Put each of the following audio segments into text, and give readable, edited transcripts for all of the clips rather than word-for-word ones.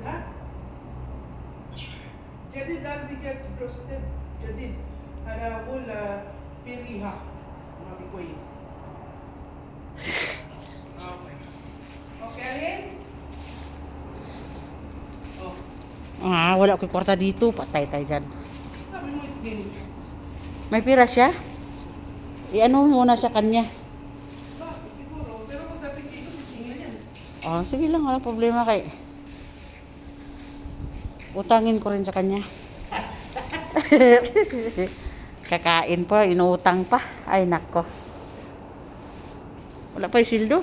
ها؟ جديد عندي كاتس بروستد جديد. أنا أقول بيريها ما في كويس. Okay, Alin? Ah, wala ko kwarta dito. Patay tayo dyan. Sabi mo itin. May pira siya? I-ano muna sa kanya. Bakit? Siguro. Pero pagdating dito, sisingil yan. Oh, sige lang. Walang problema kay. Utangin ko rin sa kanya. Kakain pa. Inuutang pa. Ay, nako. Wala pa yung sildo.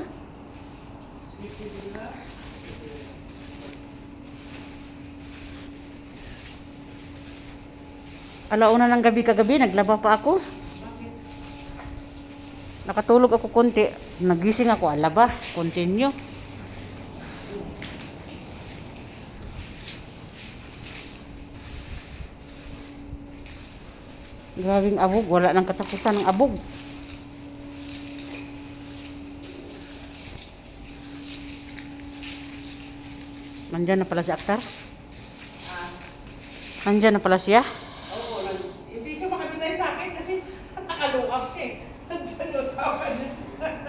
Alauna ng gabi kagabi, naglaba pa ako. Nakatulog ako konti. Nagising ako, alaba. Continue. Grabing abog. Wala nang katapusan ng abog. Nandyan na pala si Aktar. Nandyan na pala siya. Oo, hindi ka makatitay sa akin kasi nakalungap siya eh. Nandiyan yung tawa niya.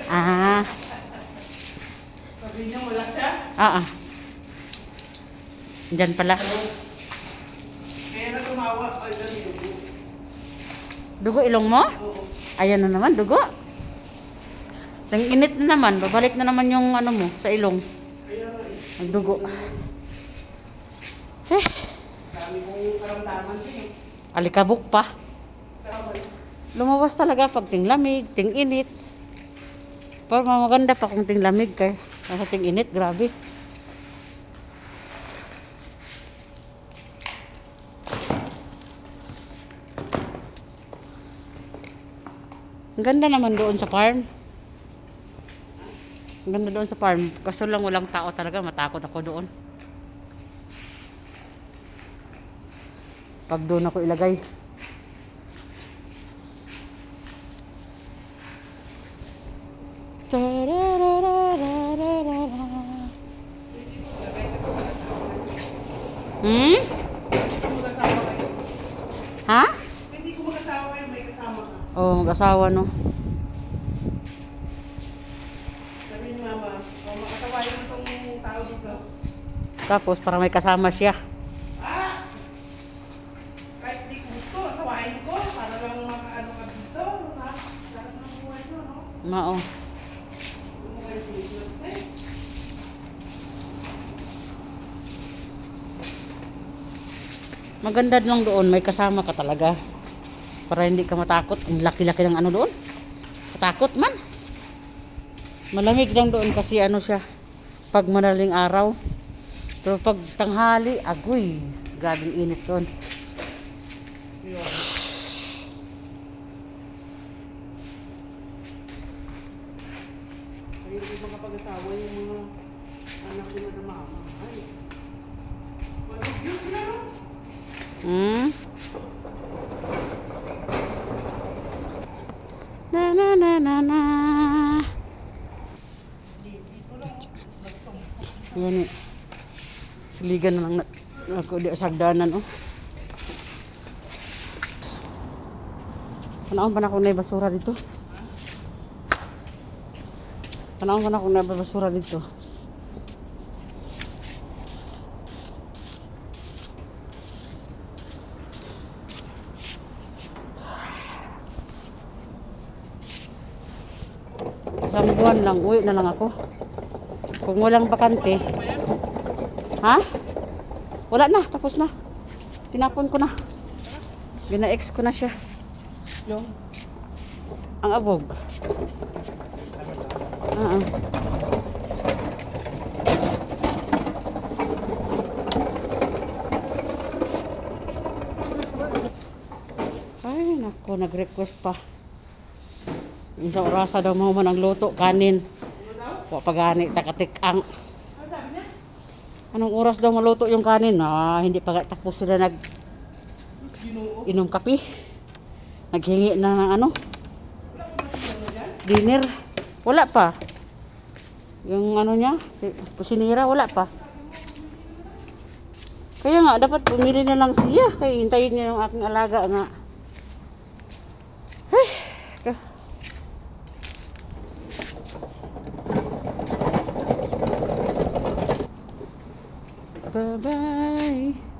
Ah. Sabi niya wala siya. Nandyan pala. Kaya na tumawa. Ay, dali dugo. Dugo ilong mo? Oo. Ayan na naman, dugo. Init na naman. Babalik na naman yung ano mo sa ilong. Kaya eh. Ang dugo. Dami kong karamdaman din eh. Alikabok pa. Karamay. Lumabas talaga pag tinglamig, ting-init. Pero maganda pa kung tinglamig kay. Kasi ting-init, grabe. Ang ganda naman doon sa farm. Ang ganda doon sa farm. Kaso lang walang tao talaga. Matakot ako doon. Pag doon ako ilagay. Hmm? Mag-asawa kayo. Ha? Hindi ko mag-asawa kayo, may kasama ka. Oh, mag-asawa no. Sabi ni Mama, makatawain mo itong tao dito. Tapos para may kasama siya. Ah! Kahit di ko gusto, asawain ko para lang makaano ka dito. Ha? Lahat ng buhay mo, no? Mao. Buhay dito. Eh, Maganda lang doon, may kasama ka talaga. Para hindi ka matakot. Ang laki-laki ng ano doon. Matakot man. Malamig lang doon kasi ano siya. Pag madaling araw. Pero pag tanghali, agoy. Grabing init doon. yun. Ay, hindi makapag-asawa yung mga anak nila na mama. Ay. Mag-review sila, no? Hmm? Na na na na na. Dito lang, nagsumpa. Yan eh. Siligan na lang ako di sagdanan oh. Panahon pa na akong naibasura dito. Panahon pa na akong naibasura dito. Isang buwan lang, uwi na lang ako. Kung walang bakante. Ha? Wala na, tapos na. Tinapon ko na. Gina-ex ko na siya. Yung? Ang abog. Ay, nako, nag-request pa. Sa orasa daw mo man ang luto, kanin. Wa pa gani, takatik-ang. Ano sabi niya? Anong oras daw maluto yung kanin? Ah, hindi pa tapos sila Ginoo. inom kape. Naghingi na ng ano? Wala ko ba sila dyan? Dinner. Wala pa. Yung ano niya, kusinira, wala pa. Kaya nga, dapat pumili na lang siya. Kaya hintayin niya yung aking alaga nga. Ay, bye-bye.